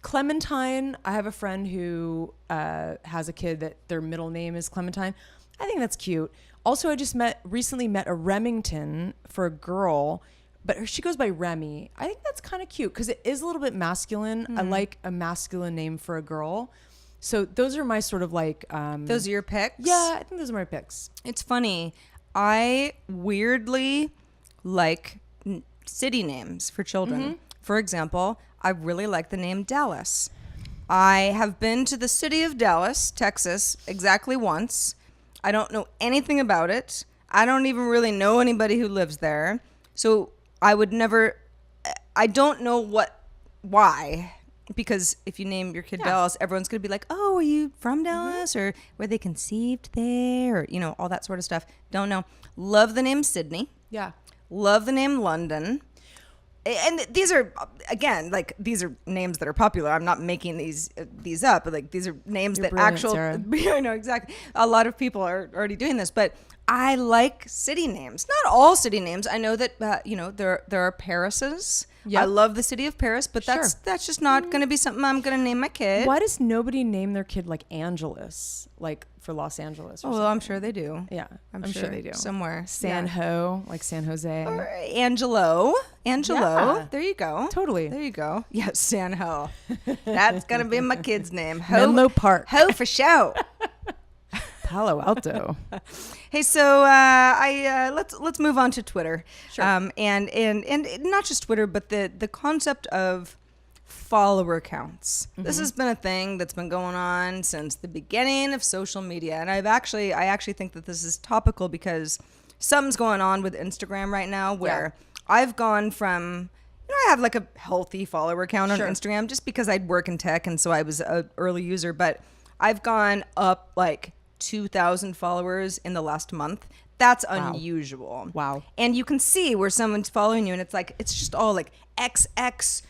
Clementine, I have a friend who has a kid that their middle name is Clementine. I think that's cute. Also, I just recently met a Remington for a girl, but she goes by Remy. I think that's kind of cute because it is a little bit masculine. I like a masculine name for a girl. So those are my sort of like... those are your picks? Yeah, I think those are my picks. It's funny. I weirdly like city names for children. Mm-hmm. For example, I really like the name Dallas. I have been to the city of Dallas, Texas, exactly once. I don't know anything about it. I don't even really know anybody who lives there. So I would never... I don't know why. Because if you name your kid Dallas, everyone's going to be like, oh, are you from Dallas? Or were they conceived there? Or, all that sort of stuff. Don't know. Love the name Sydney. Yeah. Love the name London. And these are, again, like, these are names that are popular. I'm not making these up. But, like, these are names You're that brilliant, actual... Sarah. I know, exactly. A lot of people are already doing this. But I like city names. Not all city names. I know that, there are Parises. Yep. I love the city of Paris, but that's just not going to be something I'm going to name my kid. Why does nobody name their kid like Angeles, like for Los Angeles? Well, I'm sure they do. Yeah, I'm sure they do. Somewhere. San Ho, like San Jose. Or Angelo. Yeah. There you go. Totally. There you go. Yes, San Ho. That's going to be my kid's name. Menlo Park. Ho for show. Palo Alto. Hey, so let's move on to Twitter. Sure. And not just Twitter, but the concept of follower counts. Mm-hmm. This has been a thing that's been going on since the beginning of social media, and I actually think that this is topical because something's going on with Instagram right now where I've gone from I have like a healthy follower count on Instagram just because I'd work in tech and so I was an early user, but I've gone up like 2,000 followers in the last month. That's unusual. Wow. And you can see where someone's following you and it's just all like XX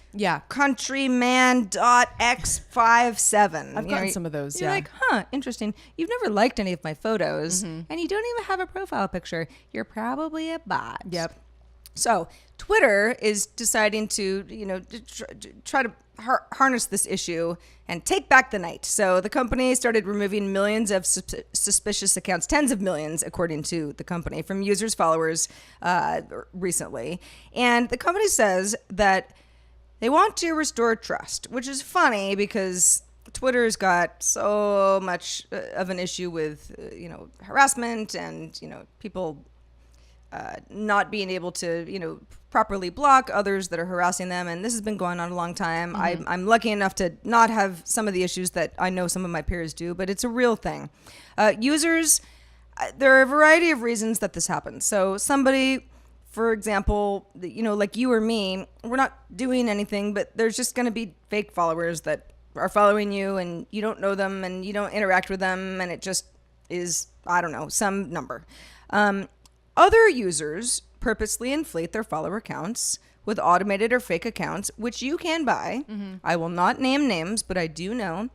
countryman.x57. I've gotten some of those. You're like, interesting. You've never liked any of my photos and you don't even have a profile picture. You're probably a bot. Yep. So Twitter is deciding to, try to harness this issue and take back the night. So the company started removing millions of suspicious accounts, tens of millions, according to the company, from users' followers recently. And the company says that they want to restore trust, which is funny because Twitter's got so much of an issue with, harassment and, people not being able to, properly block others that are harassing them. And this has been going on a long time. Mm-hmm. I'm lucky enough to not have some of the issues that I know some of my peers do, but it's a real thing. Users, there are a variety of reasons that this happens. So somebody, for example, like you or me, we're not doing anything, but there's just going to be fake followers that are following you and you don't know them and you don't interact with them. And it just is, I don't know, some number. Other users purposely inflate their follower counts with automated or fake accounts, which you can buy. Mm-hmm. I will not name names, but I do know.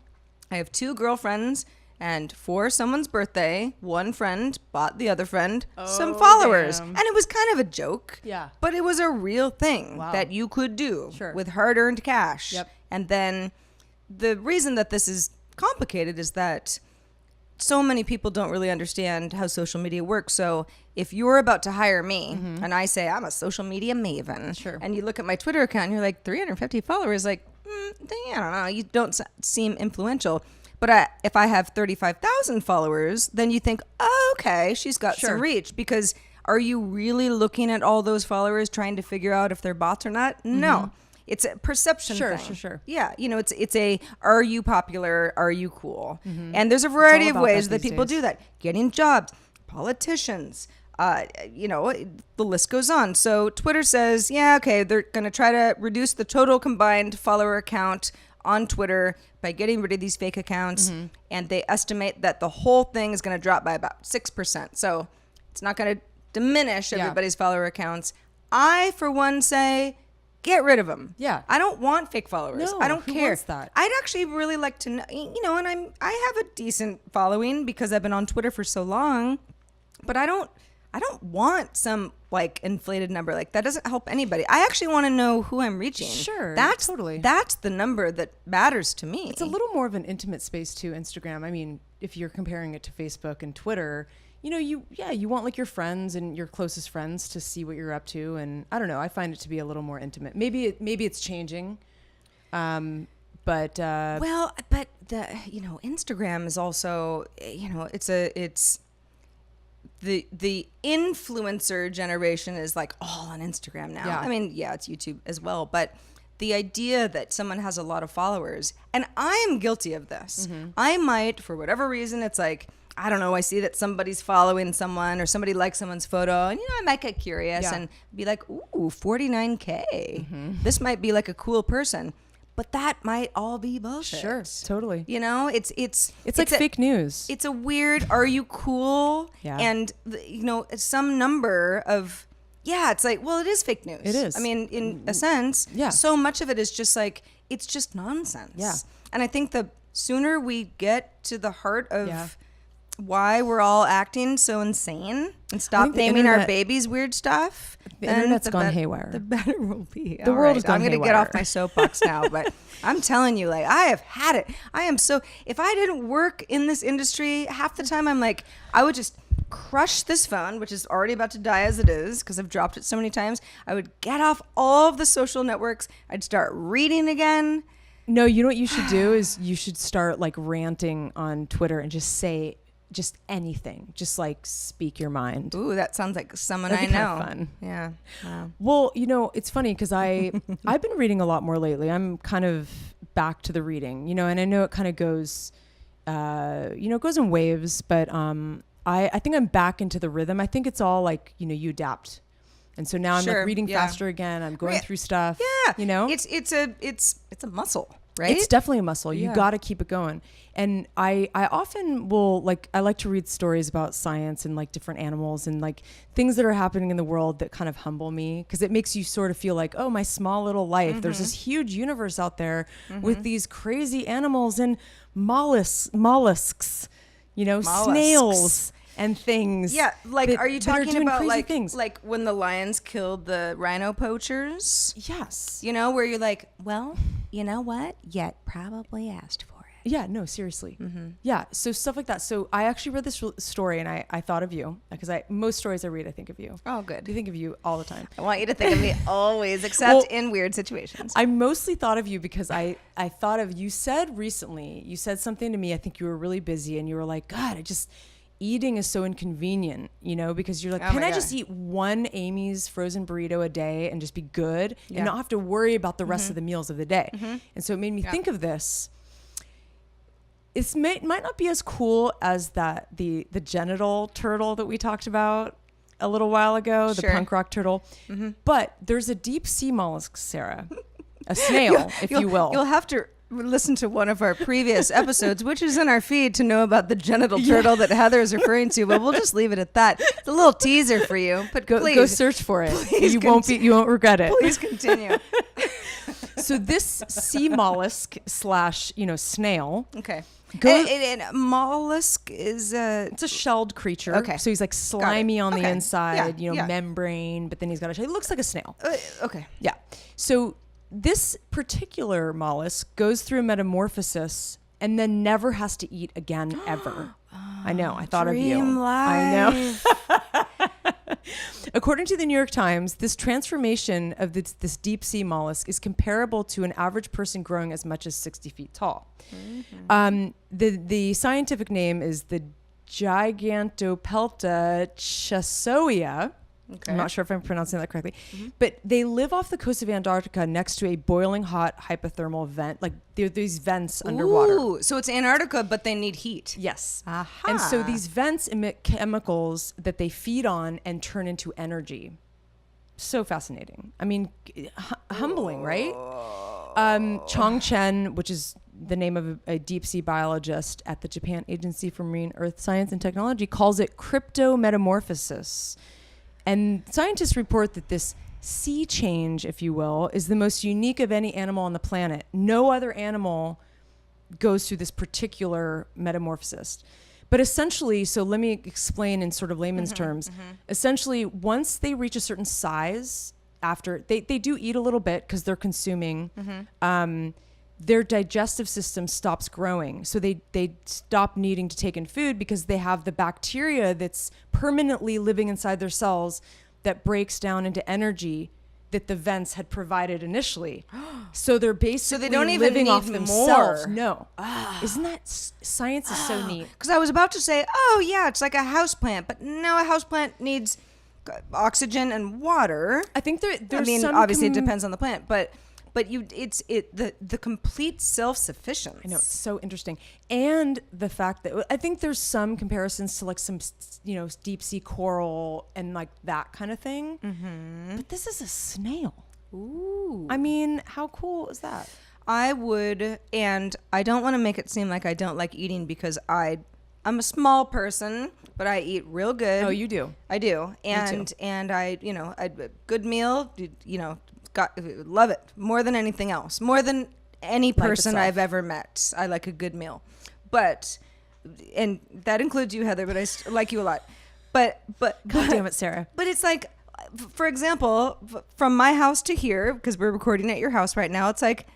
I have 2 girlfriends, and for someone's birthday, one friend bought the other friend some followers. Damn. And it was kind of a joke. Yeah. But it was a real thing that you could do with hard-earned cash. Yep. And then the reason that this is complicated is that so many people don't really understand how social media works. So if you're about to hire me and I say I'm a social media maven, Sure. and you look at my Twitter account and you're like 350 followers, like, I don't know, you don't seem influential. But if I have 35,000 followers, then you think, oh, okay, she's got Sure. some reach. Because are you really looking at all those followers trying to figure out if they're bots or not? No. It's a perception Sure, thing. sure. Yeah, it's a, are you popular? Are you cool? And there's a variety of about ways that that these people days. do that. Getting jobs, politicians, the list goes on. So Twitter says, yeah, okay, they're going to try to reduce the total combined follower count on Twitter by getting rid of these fake accounts. And they estimate that the whole thing is going to drop by about 6%. So it's not going to diminish everybody's follower accounts. I, for one, say, get rid of them. Yeah. I don't want fake followers. No, I don't who care. wants that? I'd actually really like to know, and I have a decent following because I've been on Twitter for so long, but I don't want some like inflated number. Like that doesn't help anybody. I actually want to know who I'm reaching. Sure, That's totally. That's the number that matters to me. It's a little more of an intimate space too, Instagram. I mean, if you're comparing it to Facebook and Twitter, you want like your friends and your closest friends to see what you're up to, and I don't know, I find it to be a little more intimate. Maybe it's changing, but well, but the Instagram is also it's the influencer generation is like all on Instagram now. Yeah. I mean, yeah, it's YouTube as well, but the idea that someone has a lot of followers, and I am guilty of this. I might, for whatever reason, it's like, I don't know, I see that somebody's following someone or somebody likes someone's photo, and I might get curious and be like, ooh, 49K. This might be like a cool person. But that might all be bullshit. sure, totally. It's It's like fake news. It's a weird, are you cool? Yeah. And, some number of, it's like, well, it is fake news. It is. I mean, in a sense, Yeah. so much of it is just like, it's just nonsense. Yeah. And I think the sooner we get to the heart of why we're all acting so insane and stop the naming our internet- babies weird stuff, The then internet's gone haywire. The better we'll be. The world has gone I'm going to get haywire. off my soapbox now, but I'm telling you, like, I have had it. I am so, if I didn't work in this industry, half the time I'm like, I would just crush this phone, which is already about to die as it is because I've dropped it so many times. I would get off all of the social networks. I'd start reading again. No, you know what you should do is you should start like ranting on Twitter and just say just anything. Just like speak your mind. Ooh, that sounds like someone That'd I be know. kinda fun. Yeah. Wow. Well, it's funny because I've been reading a lot more lately. I'm kind of back to the reading, and I know it kind of goes, it goes in waves, but I think I'm back into the rhythm. I think it's all like, you adapt. And so now I'm like reading faster again. I'm going through stuff. Yeah. It's a muscle, right? It's definitely a muscle. You got to keep it going. And I often will I like to read stories about science and like different animals and like things that are happening in the world that kind of humble me because it makes you sort of feel like, oh, my small little life. There's this huge universe out there with these crazy animals and mollusks, snails and things. Yeah, like that- are you that are talking doing about crazy like things? like when the lions killed the rhino poachers? Yes. Where you're like, well, you know what? Yet probably asked for it. Yeah, no, seriously. Yeah, so stuff like that. So I actually read this story and I thought of you because most stories I read, I think of you. Oh, good. I think of you all the time. I want you to think of me always, except in weird situations. I mostly thought of you because I thought of, you said something to me, I think you were really busy and you were like, God, eating is so inconvenient, because you're like, Oh can my I God. just eat one Amy's frozen burrito a day and just be good and not have to worry about the rest of the meals of the day? And so it made me think of this. It might not be as cool as the genital turtle that we talked about a little while ago, the punk rock turtle. But there's a deep sea mollusk, Sarah, a snail, if you will. You'll have to listen to one of our previous episodes, which is in our feed, to know about the genital turtle that Heather is referring to. But we'll just leave it at that. It's a little teaser for you. But Go search for it. You won't regret it. Please continue. So this sea mollusk / snail. Okay. Go- And mollusk is It's a shelled creature. Okay. So he's like slimy on the Okay. inside, Yeah. membrane, but then he's got a shell. He looks like a snail. okay. Yeah. So this particular mollusk goes through a metamorphosis and then never has to eat again ever. I know. I thought of you. Dream I know. life. According to the New York Times, this transformation of this deep sea mollusk is comparable to an average person growing as much as 60 feet tall. The scientific name is the Gigantopelta chassoia. Okay. I'm not sure if I'm pronouncing that correctly, but they live off the coast of Antarctica next to a boiling hot hypothermal vent. Like there are these vents underwater. Ooh, so it's Antarctica, but they need heat. Yes. Aha. And so these vents emit chemicals that they feed on and turn into energy. So fascinating. I mean, humbling, right? Chong Chen, which is the name of a deep sea biologist at the Japan Agency for Marine Earth Science and Technology, calls it cryptometamorphosis. And scientists report that this sea change, if you will, is the most unique of any animal on the planet. No other animal goes through this particular metamorphosis. But essentially, so let me explain in sort of layman's terms. Essentially, once they reach a certain size, after they do eat a little bit because they're consuming, their digestive system stops growing. So they stop needing to take in food because they have the bacteria that's permanently living inside their cells that breaks down into energy that the vents had provided initially. So they're basically don't even living need off themselves. more. No. Isn't that science is so neat. Because I was about to say, oh yeah, it's like a houseplant, but no, a houseplant needs oxygen and water. I think there's I mean, some obviously it depends on the plant, but the complete self-sufficiency. I know, it's so interesting. And the fact that I think there's some comparisons to like some, deep sea coral and like that kind of thing. But this is a snail. Ooh. I mean, how cool is that? I would, and I don't want to make it seem like I don't like eating because I'm a small person, but I eat real good. Oh, you do? I do. And I, a good meal, love it more than anything else. More than any person itself. I've ever met. I like a good meal. But, and that includes you, Heather, but I like you a lot. But God damn it, Sarah. But it's like, for example, from my house to here, because we're recording at your house right now, it's like,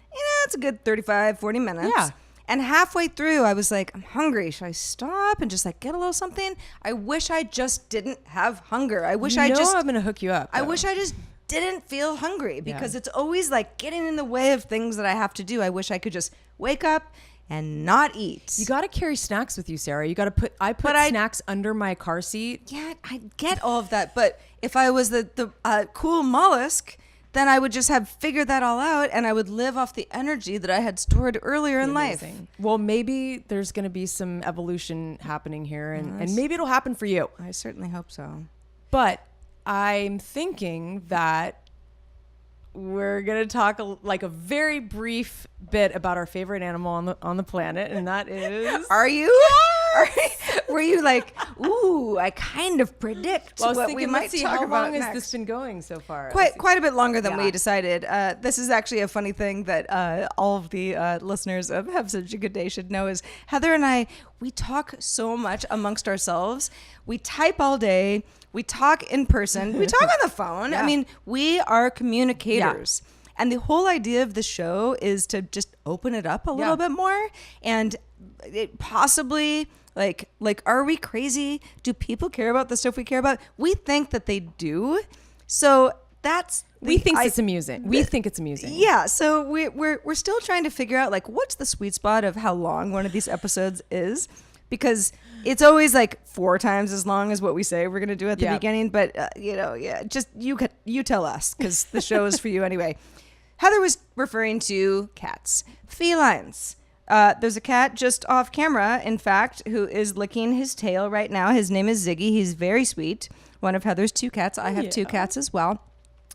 it's a good 35, 40 minutes. Yeah. And halfway through, I was like, I'm hungry. Should I stop and just like get a little something? I wish I just didn't have hunger. I wish I'm going to hook you up. I though. wish I just didn't feel hungry because it's always like getting in the way of things that I have to do. I wish I could just wake up and not eat. You got to carry snacks with you, Sarah. You got to put snacks under my car seat. Yeah, I get all of that. But if I was the cool mollusk, then I would just have figured that all out and I would live off the energy that I had stored earlier in life. Well, maybe there's going to be some evolution happening here and maybe it'll happen for you. I certainly hope so. But I'm thinking that we're going to talk like a very brief bit about our favorite animal on the planet, and that is... Are you? Were you like, ooh, I kind of predict well, I was what thinking, we might let's see, talk how about long has next. this been going so far? Quite a bit longer than Yeah. we decided. This is actually a funny thing that all of the listeners of Have Such a Good Day should know is Heather and I, we talk so much amongst ourselves. We type all day. We talk in person. We talk on the phone. Yeah. I mean, we are communicators. Yeah. And the whole idea of the show is to just open it up a little bit more. And it possibly... Like, are we crazy? Do people care about the stuff we care about? We think that they do. So that's... it's amusing. We think it's amusing. Yeah. So we're still trying to figure out, like, what's the sweet spot of how long one of these episodes is? Because it's always, like, 4 times as long as what we say we're going to do at the beginning. But, just you tell us, because the show is for you anyway. Heather was referring to cats. Felines. There's a cat just off camera, in fact, who is licking his tail right now. His name is Ziggy. He's very sweet. One of Heather's 2 cats. I have 2 cats as well.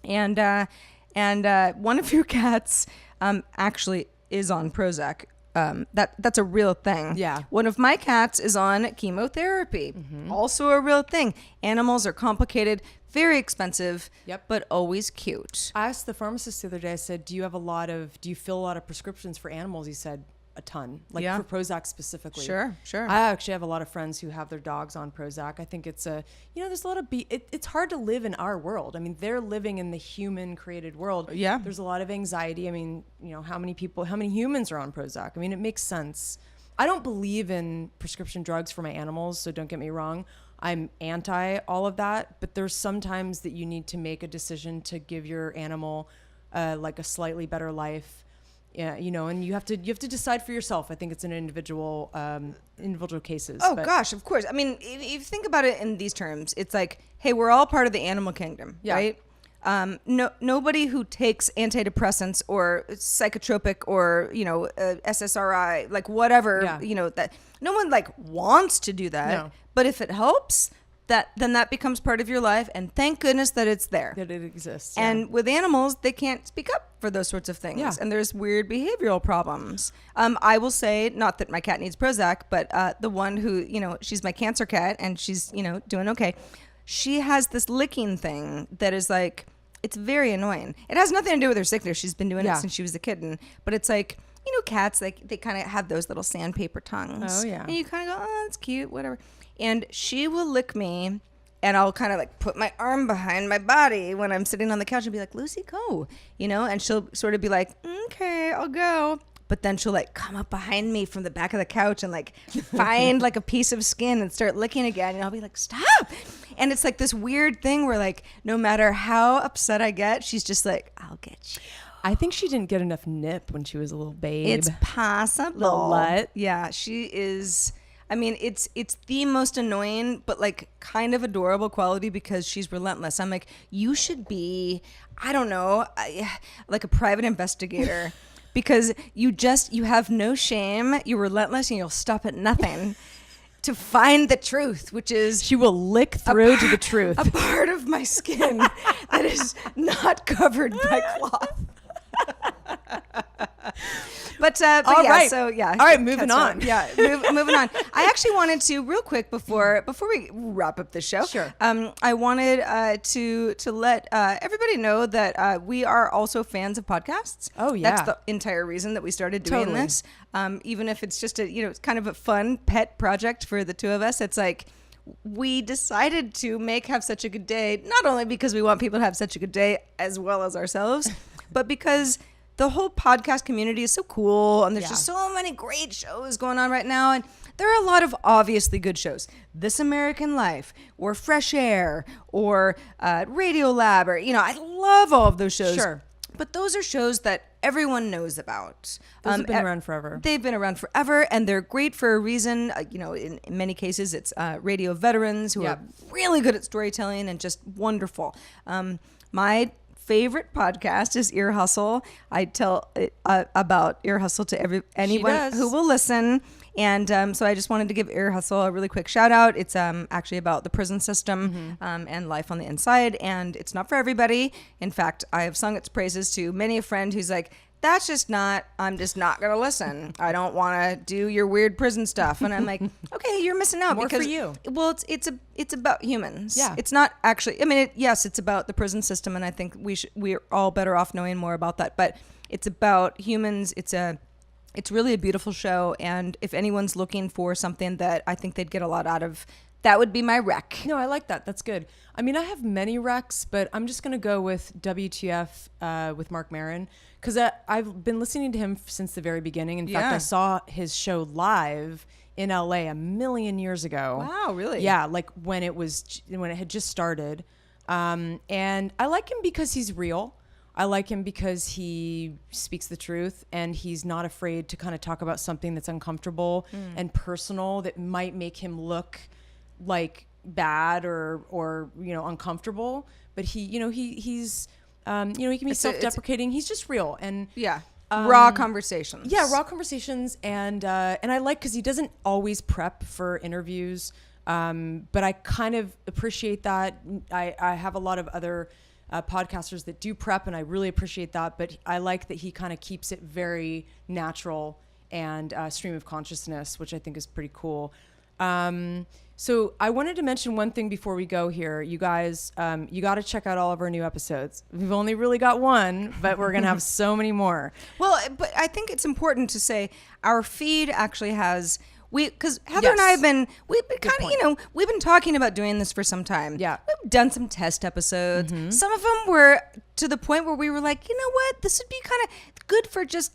And one of your cats actually is on Prozac. That's a real thing. Yeah. One of my cats is on chemotherapy. Also a real thing. Animals are complicated, very expensive, but always cute. I asked the pharmacist the other day, I said, do you fill a lot of prescriptions for animals? He said, a ton, for Prozac specifically. Sure. I actually have a lot of friends who have their dogs on Prozac. I think it's there's a lot of it's hard to live in our world. I mean, they're living in the human created world. Yeah. There's a lot of anxiety. I mean, how many humans are on Prozac? I mean, it makes sense. I don't believe in prescription drugs for my animals, so don't get me wrong. I'm anti all of that, but there's sometimes that you need to make a decision to give your animal like a slightly better life. Yeah, you know, and you have to decide for yourself. I think it's an individual cases. Oh gosh, of course. I mean, if you think about it in these terms, it's like, hey, we're all part of the animal kingdom, right? Nobody who takes antidepressants or psychotropic or, you know, SSRI, like whatever, you know, that no one like wants to do that. No. But if it helps, then that becomes part of your life. And thank goodness that it's there. That it exists. And with animals, they can't speak up for those sorts of things. Yeah. And there's weird behavioral problems. I will say, not that my cat needs Prozac, but the one who, you know, she's my cancer cat and she's, you know, doing okay. She has this licking thing that is like, it's very annoying. It has nothing to do with her sickness. She's been doing it since she was a kitten. But it's like, you know, cats, like they kind of have those little sandpaper tongues. Oh, yeah. And you kind of go, oh, that's cute, whatever. And she will lick me, and I'll kind of like put my arm behind my body when I'm sitting on the couch and be like, Lucy, go, you know, and she'll sort of be like, okay, I'll go. But then she'll like come up behind me from the back of the couch and like find like a piece of skin and start licking again. And I'll be like, stop. And it's like this weird thing where like, no matter how upset I get, she's just like, I'll get you. I think she didn't get enough nip when she was a little babe. It's possible. Little lut. Yeah, she is. I mean, it's the most annoying, but like kind of adorable quality because she's relentless. I'm like, you should be, I don't know, like a private investigator because you have no shame. You're relentless and you'll stop at nothing to find the truth, which is she will lick through to the truth. A part of my skin that is not covered by cloth. But yeah, right. So yeah. All right, moving on. Yeah, moving on. I actually wanted to real quick before we wrap up the show. Sure. I wanted to let everybody know that we are also fans of podcasts. Oh yeah. That's the entire reason that we started doing this. Even if it's just it's kind of a fun pet project for the two of us. It's like we decided to Have Such a Good Day, not only because we want people to have such a good day as well as ourselves, but because the whole podcast community is so cool and there's just so many great shows going on right now. And there are a lot of obviously good shows. This American Life or Fresh Air or Radio Lab or, I love all of those shows. Sure. But those are shows that everyone knows about. Those have been around forever. They've been around forever, and they're great for a reason. In many cases, it's radio veterans who are really good at storytelling and just wonderful. My favorite podcast is Ear Hustle. I tell about Ear Hustle to anyone who will listen. And so I just wanted to give Ear Hustle a really quick shout out. It's actually about the prison system and life on the inside. And it's not for everybody. In fact, I have sung its praises to many a friend who's like, I'm just not going to listen. I don't want to do your weird prison stuff. And I'm like, okay, you're missing out. More because, for you. Well, it's about humans. Yeah. It's not actually, it's about the prison system. And I think we're all better off knowing more about that. But it's about humans. It's really a beautiful show. And if anyone's looking for something that I think they'd get a lot out of, that would be my rec. No, I like that. That's good. I mean, I have many recs, but I'm just going to go with WTF with Mark Maron because I've been listening to him since the very beginning. In fact, I saw his show live in LA a million years ago. Wow, really? Yeah, like when it had just started. And I like him because he's real. I like him because he speaks the truth and he's not afraid to kind of talk about something that's uncomfortable and personal that might make him look like bad or uncomfortable, but he's he can be self-deprecating. He's just real and raw conversations. Yeah, raw conversations, and I like because he doesn't always prep for interviews, but I kind of appreciate that. I have a lot of other podcasters that do prep, and I really appreciate that. But I like that he kind of keeps it very natural and stream of consciousness, which I think is pretty cool. So I wanted to mention one thing before we go here. You guys, you got to check out all of our new episodes. We've only really got one, but we're going to have so many more. Well, but I think it's important to say our feed actually has, because Heather and I we've been talking about doing this for some time. Yeah. We've done some test episodes. Some of them were to the point where we were like, you know what, this would be kind of good for just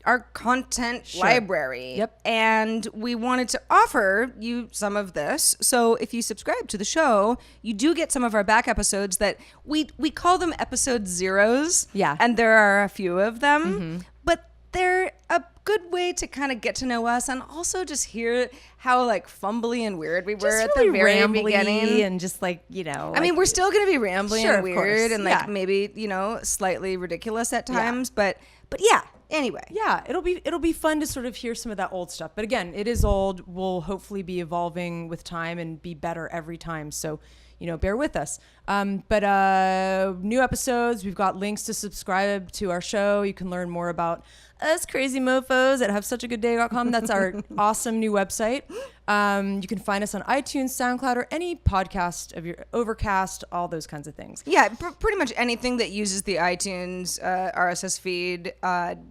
our content library. Yep. And we wanted to offer you some of this. So if you subscribe to the show, you do get some of our back episodes that we call them episode zeros. Yeah. And there are a few of them. But they're a good way to kind of get to know us and also just hear how like fumbly and weird we were at the very beginning. And just like, I mean, we're still going to be rambling Sure, and of weird course. and like Yeah. maybe, slightly ridiculous at times, but yeah, anyway. Yeah, it'll be fun to sort of hear some of that old stuff. But again, it is old. We'll hopefully be evolving with time and be better every time. So, bear with us. But new episodes, we've got links to subscribe to our show. You can learn more about us crazy mofos at havsuchagooddday.com. That's our awesome new website. You can find us on iTunes, SoundCloud, or any podcast of your Overcast, all those kinds of things. Yeah, pretty much anything that uses the iTunes RSS feed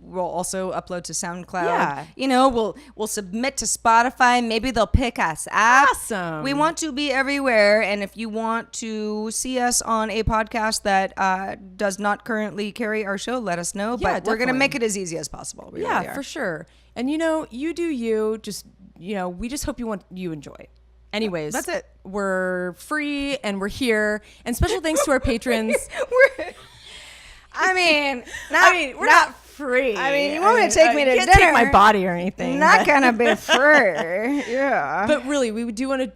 will also upload to SoundCloud. Yeah. We'll submit to Spotify. Maybe they'll pick us up. Awesome. We want to be everywhere. And if you want to see us on a podcast that does not currently carry our show, let us know. Yeah, but we're going to definitely. make it as easy as possible. We really are. For sure. And you do you. Just we just hope you enjoy. Anyways, That's it. We're free and we're here. And special thanks to our patrons. We're not free. I mean, you want me to take me to you can't dinner? take my body or anything. Not but- gonna be free. Yeah. But really, we do want to,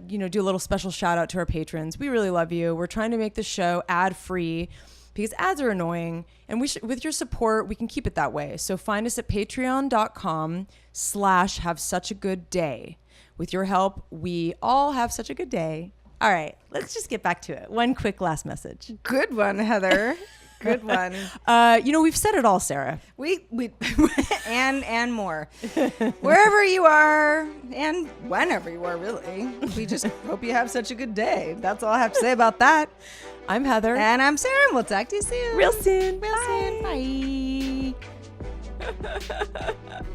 do a little special shout out to our patrons. We really love you. We're trying to make the show ad free because ads are annoying, and with your support, we can keep it that way. So find us at patreon.com/havesuchagoodday. With your help, we all have such a good day. All right, let's just get back to it. One quick last message. Good one, Heather. Good one. We've said it all, Sarah. We and more. Wherever you are and whenever you are, really. We just hope you have such a good day. That's all I have to say about that. I'm Heather. And I'm Sarah, and we'll talk to you soon. Real soon. Real soon. Bye.